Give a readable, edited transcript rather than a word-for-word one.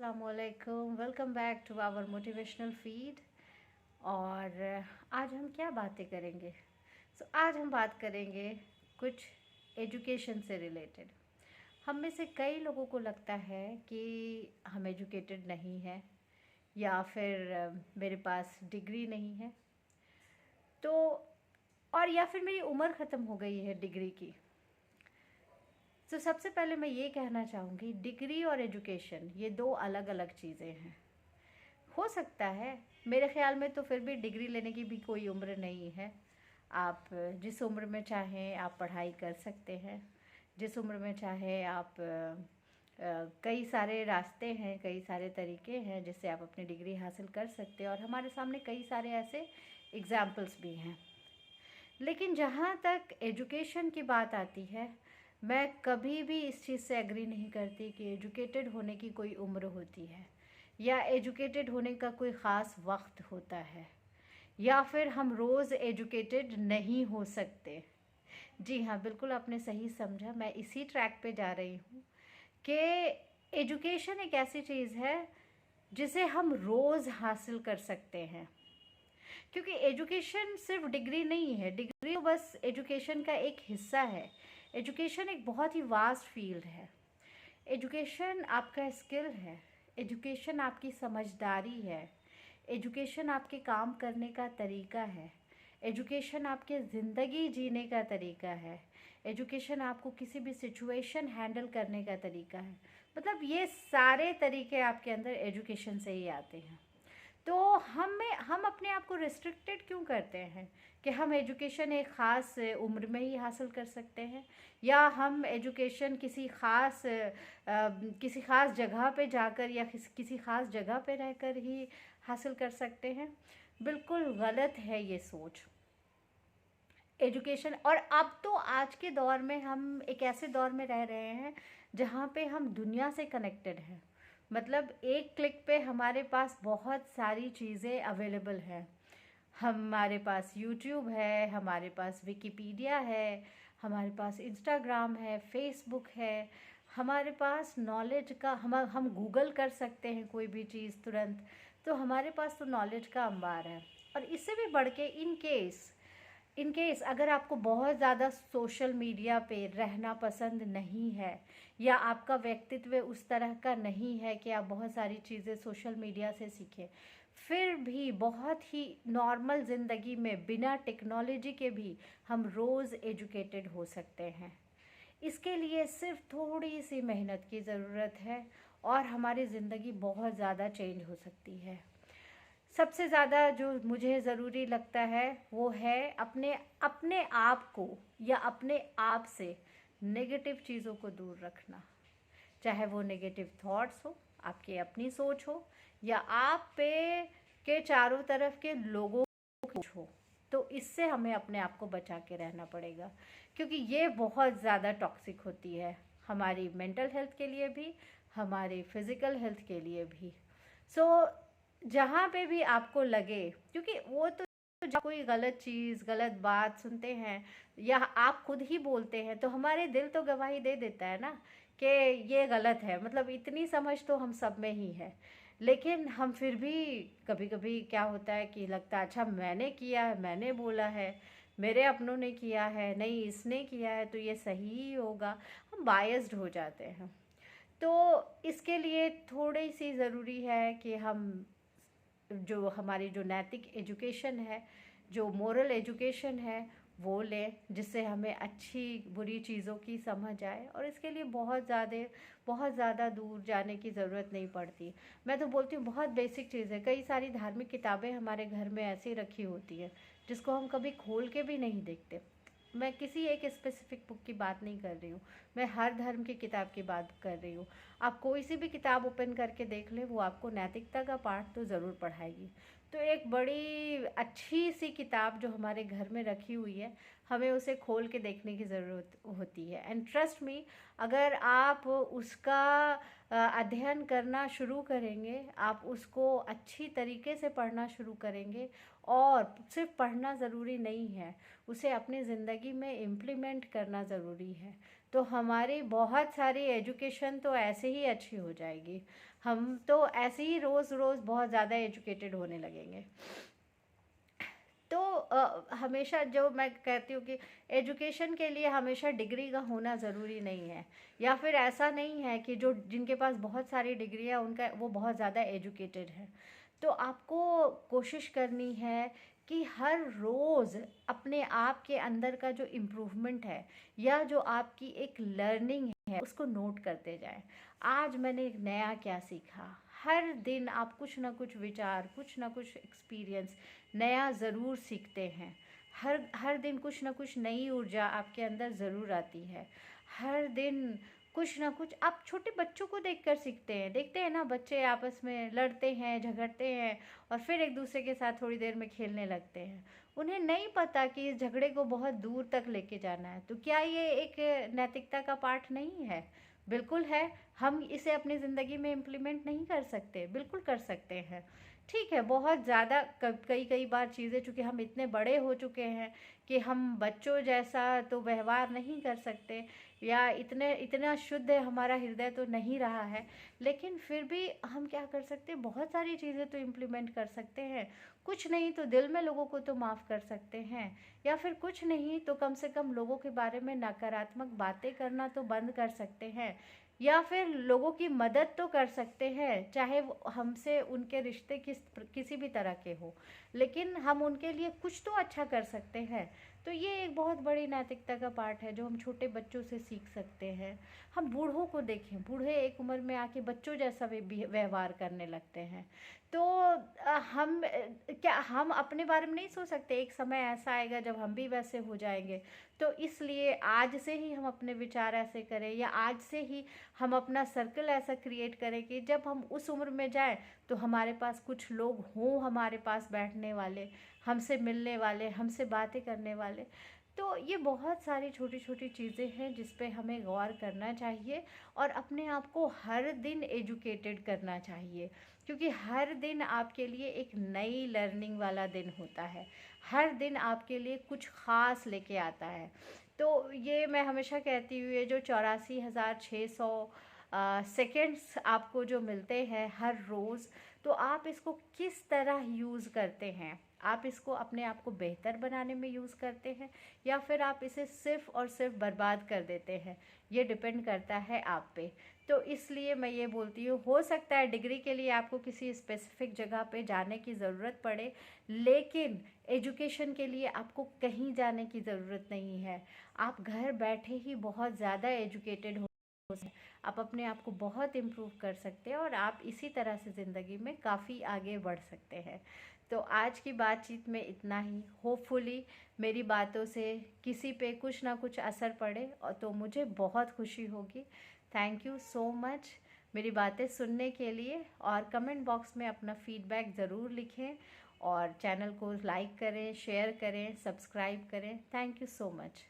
अस्सलामुअलैकुम, welcome back to our motivational feed. और आज हम क्या बातें करेंगे? आज हम बात करेंगे कुछ एजुकेशन से रिलेटेड। हम में से कई लोगों को लगता है कि हम एजुकेटेड नहीं हैं या फिर मेरे पास डिग्री नहीं है, तो और या फिर मेरी उम्र ख़त्म हो गई है डिग्री की। तो सबसे पहले मैं ये कहना चाहूँगी, डिग्री और एजुकेशन ये दो अलग अलग चीज़ें हैं। हो सकता है, मेरे ख़्याल में तो फिर भी डिग्री लेने की भी कोई उम्र नहीं है। आप जिस उम्र में चाहें आप पढ़ाई कर सकते हैं, जिस उम्र में चाहें आप कई सारे रास्ते हैं, कई सारे तरीके हैं जिससे आप अपनी डिग्री हासिल कर सकते हैं, और हमारे सामने कई सारे ऐसे एग्ज़ाम्पल्स भी हैं। लेकिन जहाँ तक एजुकेशन की बात आती है, मैं कभी भी इस चीज़ से एग्री नहीं करती कि एजुकेटेड होने की कोई उम्र होती है या एजुकेटेड होने का कोई ख़ास वक्त होता है, या फिर हम रोज़ एजुकेटेड नहीं हो सकते। जी हाँ, बिल्कुल आपने सही समझा। मैं इसी ट्रैक पे जा रही हूँ कि एजुकेशन एक ऐसी चीज़ है जिसे हम रोज़ हासिल कर सकते हैं, क्योंकि एजुकेशन सिर्फ डिग्री नहीं है। डिग्री तो बस एजुकेशन का एक हिस्सा है। एजुकेशन एक बहुत ही वास्ट फील्ड है। एजुकेशन आपका स्किल है, एजुकेशन आपकी समझदारी है, एजुकेशन आपके काम करने का तरीका है, एजुकेशन आपके ज़िंदगी जीने का तरीका है, एजुकेशन आपको किसी भी सिचुएशन हैंडल करने का तरीका है। मतलब ये सारे तरीके आपके अंदर एजुकेशन से ही आते हैं। तो हम अपने आप को रिस्ट्रिक्टेड क्यों करते हैं कि हम एजुकेशन एक ख़ास उम्र में ही हासिल कर सकते हैं, या हम एजुकेशन किसी ख़ास जगह पे जाकर या किसी ख़ास जगह पे रहकर ही हासिल कर सकते हैं। बिल्कुल गलत है ये सोच। एजुकेशन, और अब तो आज के दौर में हम एक ऐसे दौर में रह रहे हैं जहाँ पे हम दुनिया से कनेक्टेड हैं। मतलब एक क्लिक पे हमारे पास बहुत सारी चीज़ें अवेलेबल हैं। हमारे पास यूट्यूब है, हमारे पास विकिपीडिया है, हमारे पास इंस्टाग्राम है, फेसबुक है, हमारे पास नॉलेज का हम गूगल कर सकते हैं कोई भी चीज़ तुरंत। तो हमारे पास तो नॉलेज का अंबार है। और इससे भी बढ़ के इन केस अगर आपको बहुत ज़्यादा सोशल मीडिया पे रहना पसंद नहीं है, या आपका व्यक्तित्व उस तरह का नहीं है कि आप बहुत सारी चीज़ें सोशल मीडिया से सीखें, फिर भी बहुत ही नॉर्मल ज़िंदगी में बिना टेक्नोलॉजी के भी हम रोज़ एजुकेटेड हो सकते हैं। इसके लिए सिर्फ थोड़ी सी मेहनत की ज़रूरत है और हमारी ज़िंदगी बहुत ज़्यादा चेंज हो सकती है। सबसे ज़्यादा जो मुझे ज़रूरी लगता है वो है अपने अपने आप को या अपने आप से नेगेटिव चीज़ों को दूर रखना। चाहे वो नेगेटिव थॉट्स हो, आपकी अपनी सोच हो, या आप पे के चारों तरफ के लोगों की सोच हो, तो इससे हमें अपने आप को बचा के रहना पड़ेगा, क्योंकि ये बहुत ज़्यादा टॉक्सिक होती है हमारी मेंटल हेल्थ के लिए भी, हमारी फिज़िकल हेल्थ के लिए भी। सो जहाँ पे भी आपको लगे, क्योंकि वो तो जब कोई गलत चीज़ गलत बात सुनते हैं या आप खुद ही बोलते हैं, तो हमारे दिल तो गवाही दे देता है ना कि ये गलत है। मतलब इतनी समझ तो हम सब में ही है, लेकिन हम फिर भी कभी कभी क्या होता है कि लगता है अच्छा मैंने किया है, मैंने बोला है, मेरे अपनों ने किया है, नहीं इसने किया है तो ये सही ही होगा। हम बायस्ड हो जाते हैं। तो इसके लिए थोड़ी सी ज़रूरी है कि हम जो हमारी जो नैतिक एजुकेशन है, जो मोरल एजुकेशन है, वो लें, जिससे हमें अच्छी बुरी चीज़ों की समझ आए। और इसके लिए बहुत ज़्यादा दूर जाने की ज़रूरत नहीं पड़ती। मैं तो बोलती हूँ बहुत बेसिक चीज़ है। कई सारी धार्मिक किताबें हमारे घर में ऐसी रखी होती हैं जिसको हम कभी खोल के भी नहीं देखते। मैं किसी एक स्पेसिफिक बुक की बात नहीं कर रही हूँ, मैं हर धर्म की किताब की बात कर रही हूँ। आप कोई सी भी किताब ओपन करके देख लें, वो आपको नैतिकता का पाठ तो ज़रूर पढ़ाएगी। तो एक बड़ी अच्छी सी किताब जो हमारे घर में रखी हुई है, हमें उसे खोल के देखने की ज़रूरत होती है। एंड ट्रस्ट मी, अगर आप उसका अध्ययन करना शुरू करेंगे, आप उसको अच्छी तरीके से पढ़ना शुरू करेंगे, और सिर्फ पढ़ना ज़रूरी नहीं है, उसे अपनी ज़िंदगी में इम्प्लीमेंट करना ज़रूरी है, तो हमारी बहुत सारी एजुकेशन तो ऐसे ही अच्छी हो जाएगी। हम तो ऐसे ही रोज़ रोज़ बहुत ज़्यादा एजुकेटेड होने लगेंगे। तो हमेशा जो मैं कहती हूँ कि एजुकेशन के लिए हमेशा डिग्री का होना ज़रूरी नहीं है, या फिर ऐसा नहीं है कि जो जिनके पास बहुत सारी डिग्री है उनका वो बहुत ज़्यादा एजुकेटेड है। तो आपको कोशिश करनी है कि हर रोज़ अपने आप के अंदर का जो इम्प्रूवमेंट है या जो आपकी एक लर्निंग है उसको नोट करते जाएं। आज मैंने एक नया क्या सीखा। हर दिन आप कुछ ना कुछ विचार, कुछ ना कुछ एक्सपीरियंस नया ज़रूर सीखते हैं। हर हर दिन कुछ ना कुछ नई ऊर्जा आपके अंदर ज़रूर आती है। हर दिन कुछ ना कुछ आप छोटे बच्चों को देखकर सीखते हैं। देखते हैं ना, बच्चे आपस में लड़ते हैं, झगड़ते हैं और फिर एक दूसरे के साथ थोड़ी देर में खेलने लगते हैं। उन्हें नहीं पता कि इस झगड़े को बहुत दूर तक लेके जाना है। तो क्या ये एक नैतिकता का पाठ नहीं है? बिल्कुल है। हम इसे अपनी ज़िंदगी में इम्प्लीमेंट नहीं कर सकते? बिल्कुल कर सकते हैं। ठीक है, बहुत ज़्यादा कई कई बार चीज़ें, चूँकि हम इतने बड़े हो चुके हैं कि हम बच्चों जैसा तो व्यवहार नहीं कर सकते, या इतना शुद्ध हमारा हृदय तो नहीं रहा है। लेकिन फिर भी हम क्या कर सकते हैं, बहुत सारी चीज़ें तो इम्प्लीमेंट कर सकते हैं। कुछ नहीं तो दिल में लोगों को तो माफ़ कर सकते हैं, या फिर कुछ नहीं तो कम से कम लोगों के बारे में नकारात्मक बातें करना तो बंद कर सकते हैं, या फिर लोगों की मदद तो कर सकते हैं, चाहे वो हमसे उनके रिश्ते किसी भी तरह के हो, लेकिन हम उनके लिए कुछ तो अच्छा कर सकते हैं। तो ये एक बहुत बड़ी नैतिकता का पार्ट है जो हम छोटे बच्चों से सीख सकते हैं। हम बूढ़ों को देखें, बूढ़े एक उम्र में आके बच्चों जैसा व्यवहार करने लगते हैं। तो क्या हम अपने बारे में नहीं सोच सकते, एक समय ऐसा आएगा जब हम भी वैसे हो जाएंगे। तो इसलिए आज से ही हम अपने विचार ऐसे करें, या आज से ही हम अपना सर्कल ऐसा क्रिएट करें कि जब हम उस उम्र में जाएं तो हमारे पास कुछ लोग हों, हमारे पास बैठने वाले, हमसे मिलने वाले, हमसे बातें करने वाले। तो ये बहुत सारी छोटी छोटी चीज़ें हैं जिस पे हमें गौर करना चाहिए, और अपने आप को हर दिन एजुकेटेड करना चाहिए, क्योंकि हर दिन आपके लिए एक नई लर्निंग वाला दिन होता है। हर दिन आपके लिए कुछ ख़ास लेके आता है। तो ये मैं हमेशा कहती हूँ, ये जो 84,600 सेकेंड्स आपको जो मिलते हैं हर रोज़, तो आप इसको किस तरह यूज़ करते हैं? आप इसको अपने आप को बेहतर बनाने में यूज़ करते हैं, या फिर आप इसे सिर्फ़ और सिर्फ बर्बाद कर देते हैं? ये डिपेंड करता है आप पे। तो इसलिए मैं ये बोलती हूँ, हो सकता है डिग्री के लिए आपको किसी स्पेसिफिक जगह पे जाने की ज़रूरत पड़े, लेकिन एजुकेशन के लिए आपको कहीं जाने की ज़रूरत नहीं है। आप घर बैठे ही बहुत ज़्यादा एजुकेटेड हो सकते हैं। आप अपने आप को बहुत इम्प्रूव कर सकते हैं, और आप इसी तरह से ज़िंदगी में काफ़ी आगे बढ़ सकते हैं। तो आज की बातचीत में इतना ही। होपफुली मेरी बातों से किसी पे कुछ ना कुछ असर पड़े, और तो मुझे बहुत खुशी होगी। थैंक यू सो मच मेरी बातें सुनने के लिए, और कमेंट बॉक्स में अपना फीडबैक ज़रूर लिखें, और चैनल को लाइक करें, शेयर करें, सब्सक्राइब करें। Thank you so much.